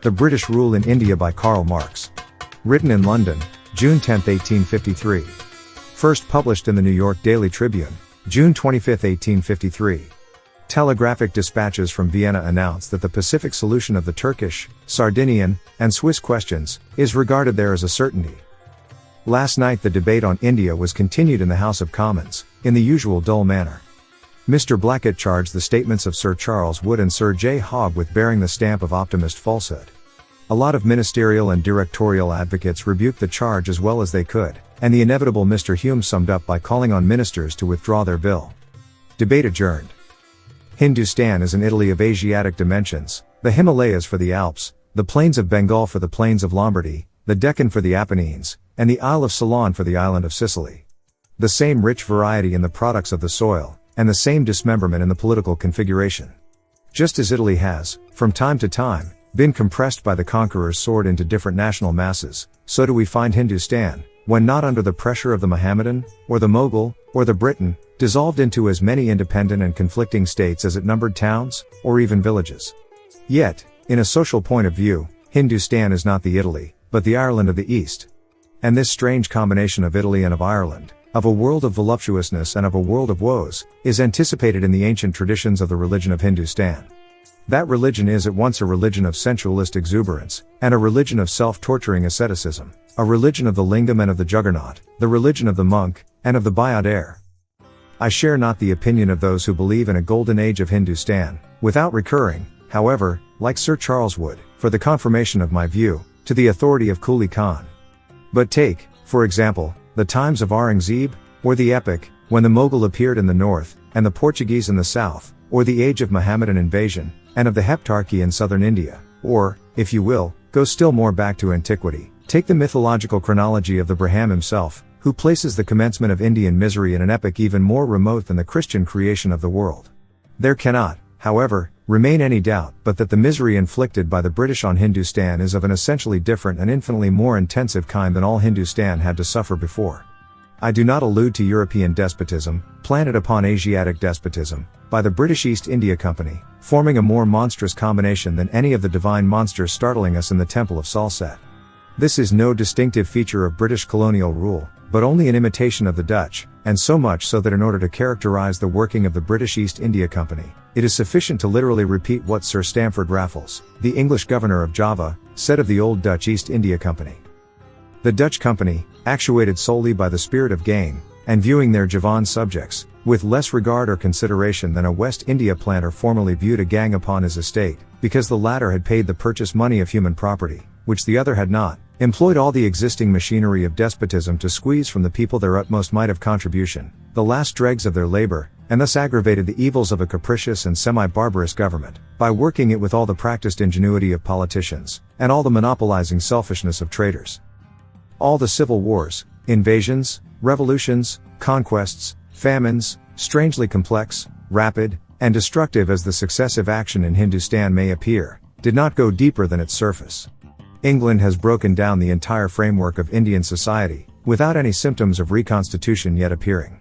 The British Rule in India by Karl Marx. Written in London, June 10, 1853. First published in the New York Daily Tribune, June 25, 1853. Telegraphic dispatches from Vienna announce that the Pacific solution of the Turkish, Sardinian, and Swiss questions is regarded there as a certainty. Last night the debate on India was continued in the House of Commons, in the usual dull manner. Mr. Blackett charged the statements of Sir Charles Wood and Sir J. Hogg with bearing the stamp of optimist falsehood. A lot of ministerial and directorial advocates rebuked the charge as well as they could, and the inevitable Mr. Hume summed up by calling on ministers to withdraw their bill. Debate adjourned. Hindustan is an Italy of Asiatic dimensions, the Himalayas for the Alps, the plains of Bengal for the plains of Lombardy, the Deccan for the Apennines, and the Isle of Ceylon for the island of Sicily. The same rich variety in the products of the soil, and the same dismemberment in the political configuration. Just as Italy has, from time to time, been compressed by the conqueror's sword into different national masses, so do we find Hindustan, when not under the pressure of the Mohammedan, or the Mughal, or the Briton, dissolved into as many independent and conflicting states as it numbered towns, or even villages. Yet, in a social point of view, Hindustan is not the Italy, but the Ireland of the East. And this strange combination of Italy and of Ireland, of a world of voluptuousness and of a world of woes, is anticipated in the ancient traditions of the religion of Hindustan. That religion is at once a religion of sensualist exuberance, and a religion of self-torturing asceticism, a religion of the lingam and of the juggernaut, the religion of the monk, and of the bayadere. I share not the opinion of those who believe in a golden age of Hindustan, without recurring, however, like Sir Charles Wood, for the confirmation of my view, to the authority of Kuli Khan. But take, for example, the times of Aurangzeb, or the epoch, when the Mughal appeared in the north, and the Portuguese in the south, or the age of Mohammedan invasion, and of the Heptarchy in southern India, or, if you will, go still more back to antiquity, take the mythological chronology of the Brahman himself, who places the commencement of Indian misery in an epoch even more remote than the Christian creation of the world. There cannot, however, remain any doubt but that the misery inflicted by the British on Hindustan is of an essentially different and infinitely more intensive kind than all Hindustan had to suffer before. I do not allude to European despotism, planted upon Asiatic despotism, by the British East India Company, forming a more monstrous combination than any of the divine monsters startling us in the Temple of Salsette. This is no distinctive feature of British colonial rule, but only an imitation of the Dutch, and so much so that in order to characterize the working of the British East India Company, it is sufficient to literally repeat what Sir Stamford Raffles, the English governor of Java, said of the old Dutch East India Company. The Dutch Company, actuated solely by the spirit of gain, and viewing their Javan subjects, with less regard or consideration than a West India planter formerly viewed a gang upon his estate, because the latter had paid the purchase money of human property, which the other had not, employed all the existing machinery of despotism to squeeze from the people their utmost mite of contribution, the last dregs of their labor, and thus aggravated the evils of a capricious and semi-barbarous government, by working it with all the practiced ingenuity of politicians, and all the monopolizing selfishness of traders. All the civil wars, invasions, revolutions, conquests, famines, strangely complex, rapid, and destructive as the successive action in Hindustan may appear, did not go deeper than its surface. England has broken down the entire framework of Indian society, without any symptoms of reconstitution yet appearing.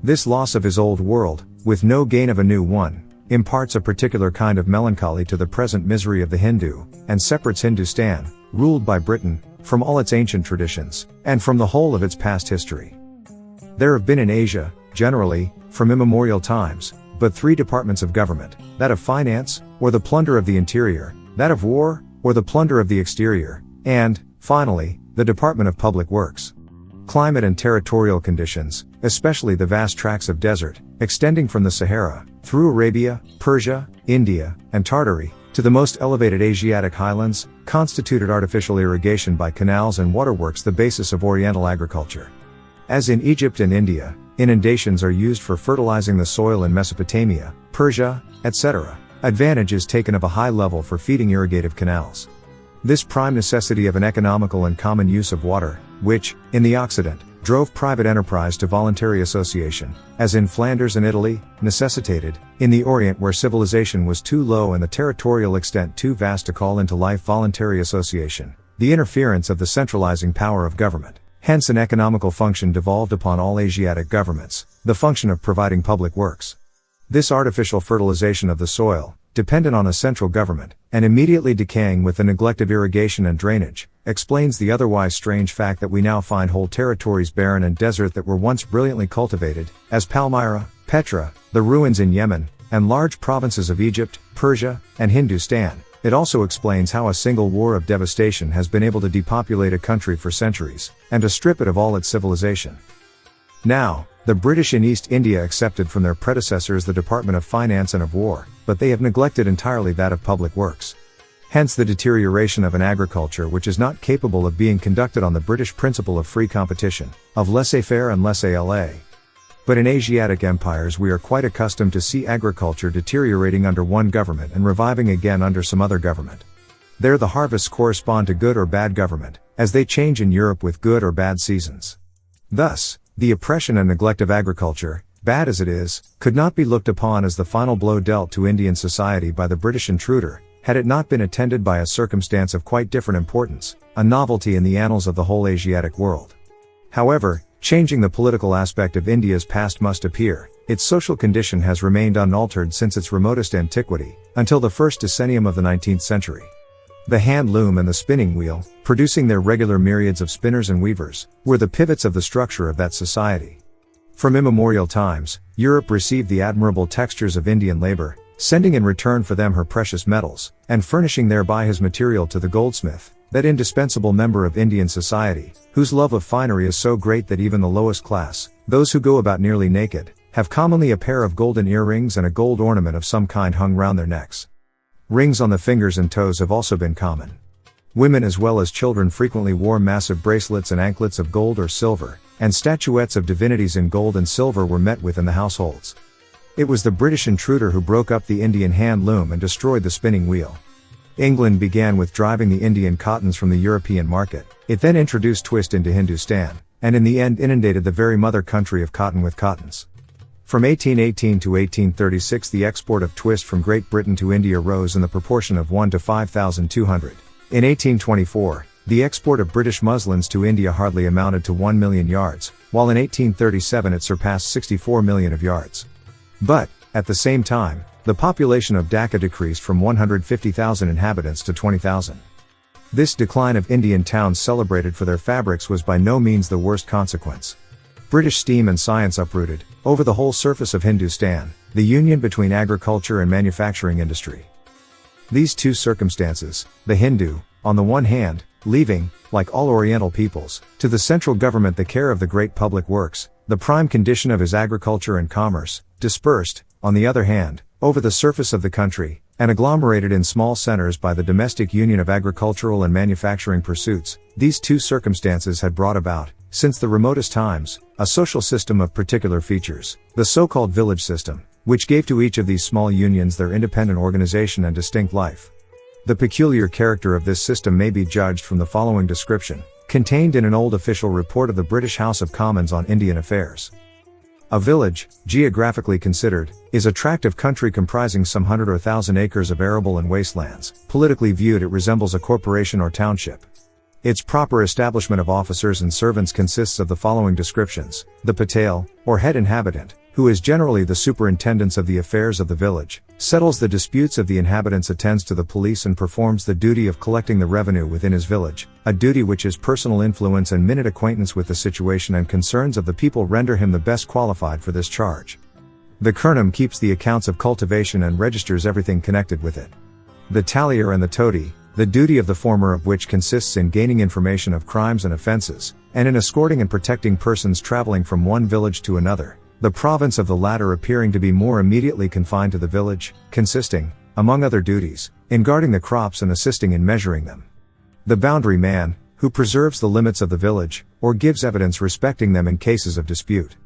This loss of his old world, with no gain of a new one, imparts a particular kind of melancholy to the present misery of the Hindu, and separates Hindustan, ruled by Britain, from all its ancient traditions, and from the whole of its past history. There have been in Asia, generally, from immemorial times, but three departments of government, that of finance, or the plunder of the interior, that of war, or the plunder of the exterior, and, finally, the Department of Public Works. Climate and territorial conditions, especially the vast tracts of desert, extending from the Sahara, through Arabia, Persia, India, and Tartary, to the most elevated Asiatic highlands, constituted artificial irrigation by canals and waterworks the basis of Oriental agriculture. As in Egypt and India, inundations are used for fertilizing the soil in Mesopotamia, Persia, etc. Advantage is taken of a high level for feeding irrigative canals. This prime necessity of an economical and common use of water, which, in the Occident, drove private enterprise to voluntary association, as in Flanders and Italy, necessitated, in the Orient where civilization was too low and the territorial extent too vast to call into life voluntary association, the interference of the centralizing power of government. Hence an economical function devolved upon all Asiatic governments, the function of providing public works. This artificial fertilization of the soil, dependent on a central government, and immediately decaying with the neglect of irrigation and drainage, explains the otherwise strange fact that we now find whole territories barren and desert that were once brilliantly cultivated, as Palmyra, Petra, the ruins in Yemen, and large provinces of Egypt, Persia, and Hindustan. It also explains how a single war of devastation has been able to depopulate a country for centuries, and to strip it of all its civilization. Now, the British in East India accepted from their predecessors the Department of Finance and of War, but they have neglected entirely that of public works. Hence the deterioration of an agriculture which is not capable of being conducted on the British principle of free competition, of laissez-faire and laissez-aller. But in Asiatic empires we are quite accustomed to see agriculture deteriorating under one government and reviving again under some other government. There the harvests correspond to good or bad government, as they change in Europe with good or bad seasons. Thus, the oppression and neglect of agriculture, bad as it is, could not be looked upon as the final blow dealt to Indian society by the British intruder, had it not been attended by a circumstance of quite different importance, a novelty in the annals of the whole Asiatic world. However, changing the political aspect of India's past must appear, its social condition has remained unaltered since its remotest antiquity, until the first decennium of the 19th century. The hand loom and the spinning wheel, producing their regular myriads of spinners and weavers, were the pivots of the structure of that society. From immemorial times, Europe received the admirable textures of Indian labor, sending in return for them her precious metals, and furnishing thereby his material to the goldsmith, that indispensable member of Indian society, whose love of finery is so great that even the lowest class, those who go about nearly naked, have commonly a pair of golden earrings and a gold ornament of some kind hung round their necks. Rings on the fingers and toes have also been common. Women as well as children frequently wore massive bracelets and anklets of gold or silver, and statuettes of divinities in gold and silver were met with in the households. It was the British intruder who broke up the Indian hand loom and destroyed the spinning wheel. England began with driving the Indian cottons from the European market. It then introduced twist into Hindustan, and in the end inundated the very mother country of cotton with cottons. From 1818 to 1836 the export of twist from Great Britain to India rose in the proportion of 1 to 5,200. In 1824, the export of British muslins to India hardly amounted to 1 million yards, while in 1837 it surpassed 64 million of yards. But, at the same time, the population of Dhaka decreased from 150,000 inhabitants to 20,000. This decline of Indian towns celebrated for their fabrics was by no means the worst consequence. British steam and science uprooted, over the whole surface of Hindustan, the union between agriculture and manufacturing industry. These two circumstances, the Hindu, on the one hand, leaving, like all Oriental peoples, to the central government the care of the great public works, the prime condition of his agriculture and commerce, dispersed, on the other hand, over the surface of the country, and agglomerated in small centers by the domestic union of agricultural and manufacturing pursuits, these two circumstances had brought about, since the remotest times, a social system of particular features, the so-called village system, which gave to each of these small unions their independent organization and distinct life. The peculiar character of this system may be judged from the following description, contained in an old official report of the British House of Commons on Indian affairs. A village, geographically considered, is a tract of country comprising some 100 or 1,000 acres of arable and wastelands. Politically viewed, it resembles a corporation or township. Its proper establishment of officers and servants consists of the following descriptions: the patel, or head inhabitant, who is generally the superintendent of the affairs of the village, settles the disputes of the inhabitants, attends to the police and performs the duty of collecting the revenue within his village, a duty which his personal influence and minute acquaintance with the situation and concerns of the people render him the best qualified for this charge. The kernam keeps the accounts of cultivation and registers everything connected with it. The tallier and the toady, the duty of the former of which consists in gaining information of crimes and offenses, and in escorting and protecting persons traveling from one village to another, the province of the latter appearing to be more immediately confined to the village, consisting, among other duties, in guarding the crops and assisting in measuring them. The boundary man, who preserves the limits of the village, or gives evidence respecting them in cases of dispute.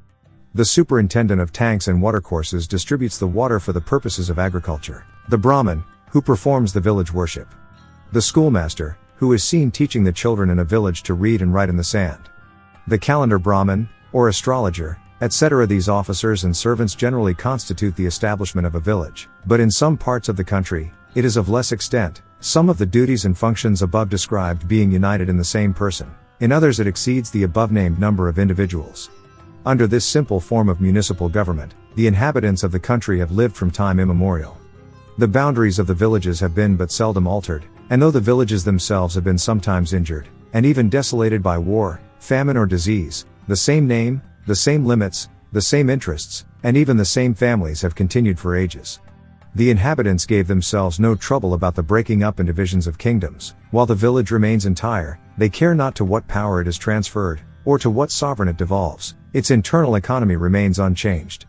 The superintendent of tanks and watercourses distributes the water for the purposes of agriculture. The Brahmin, who performs the village worship. The schoolmaster, who is seen teaching the children in a village to read and write in the sand. The calendar Brahmin, or astrologer, etc. These officers and servants generally constitute the establishment of a village, but in some parts of the country, it is of less extent, some of the duties and functions above described being united in the same person. In others it exceeds the above-named number of individuals. Under this simple form of municipal government, the inhabitants of the country have lived from time immemorial. The boundaries of the villages have been but seldom altered, and though the villages themselves have been sometimes injured, and even desolated by war, famine or disease, the same name, the same limits, the same interests, and even the same families have continued for ages. The inhabitants gave themselves no trouble about the breaking up and divisions of kingdoms. While the village remains entire, they care not to what power it is transferred, or to what sovereign it devolves. Its internal economy remains unchanged.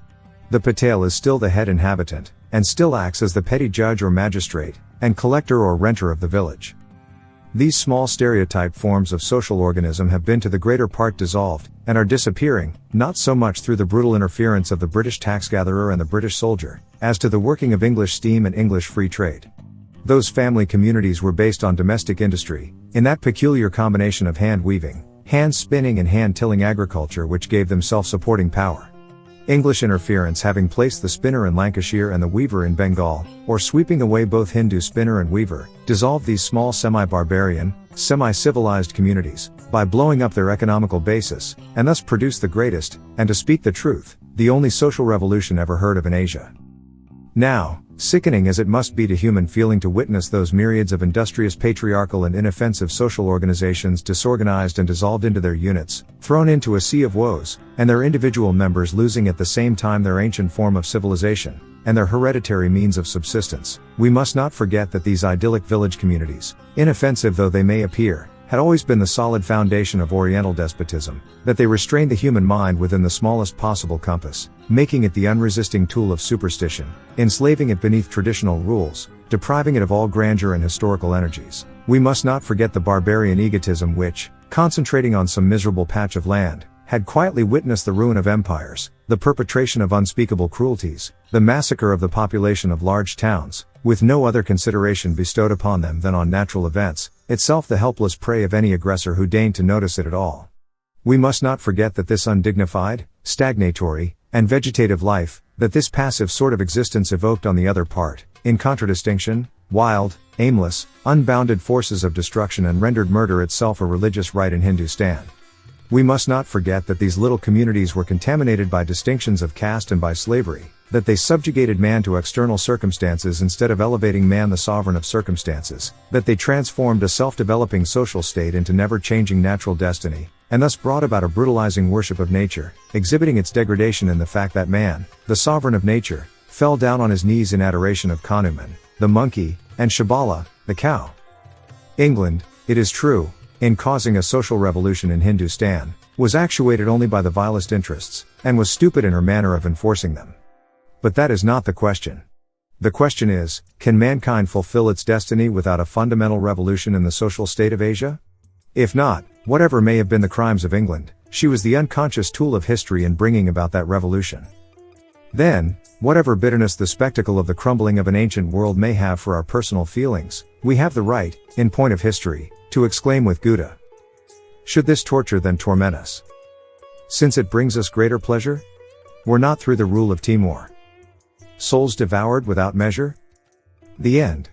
The patel is still the head inhabitant, and still acts as the petty judge or magistrate, and collector or renter of the village. These small stereotyped forms of social organism have been to the greater part dissolved, and are disappearing, not so much through the brutal interference of the British tax-gatherer and the British soldier, as to the working of English steam and English free trade. Those family communities were based on domestic industry, in that peculiar combination of hand-weaving, hand-spinning and hand-tilling agriculture which gave them self-supporting power. English interference having placed the spinner in Lancashire and the weaver in Bengal, or sweeping away both Hindu spinner and weaver, dissolved these small semi-barbarian, semi-civilized communities, by blowing up their economical basis, and thus produced the greatest, and to speak the truth, the only social revolution ever heard of in Asia. Now, sickening as it must be to human feeling to witness those myriads of industrious patriarchal and inoffensive social organizations disorganized and dissolved into their units, thrown into a sea of woes, and their individual members losing at the same time their ancient form of civilization, and their hereditary means of subsistence, we must not forget that these idyllic village communities, inoffensive though they may appear, had always been the solid foundation of Oriental despotism, that they restrained the human mind within the smallest possible compass, making it the unresisting tool of superstition, enslaving it beneath traditional rules, depriving it of all grandeur and historical energies. We must not forget the barbarian egotism which, concentrating on some miserable patch of land, had quietly witnessed the ruin of empires, the perpetration of unspeakable cruelties, the massacre of the population of large towns, with no other consideration bestowed upon them than on natural events, itself the helpless prey of any aggressor who deigned to notice it at all. We must not forget that this undignified, stagnatory, and vegetative life, that this passive sort of existence evoked on the other part, in contradistinction, wild, aimless, unbounded forces of destruction and rendered murder itself a religious rite in Hindustan. We must not forget that these little communities were contaminated by distinctions of caste and by slavery, that they subjugated man to external circumstances instead of elevating man the sovereign of circumstances, that they transformed a self-developing social state into never-changing natural destiny, and thus brought about a brutalizing worship of nature, exhibiting its degradation in the fact that man, the sovereign of nature, fell down on his knees in adoration of Hanuman, the monkey, and Shabala, the cow. England, it is true, in causing a social revolution in Hindustan, was actuated only by the vilest interests, and was stupid in her manner of enforcing them. But that is not the question. The question is, can mankind fulfill its destiny without a fundamental revolution in the social state of Asia? If not, whatever may have been the crimes of England, she was the unconscious tool of history in bringing about that revolution. Then, whatever bitterness the spectacle of the crumbling of an ancient world may have for our personal feelings, we have the right, in point of history, to exclaim with Goethe, should this torture then torment us? Since it brings us greater pleasure? Were not through the rule of Timur souls devoured without measure? The end.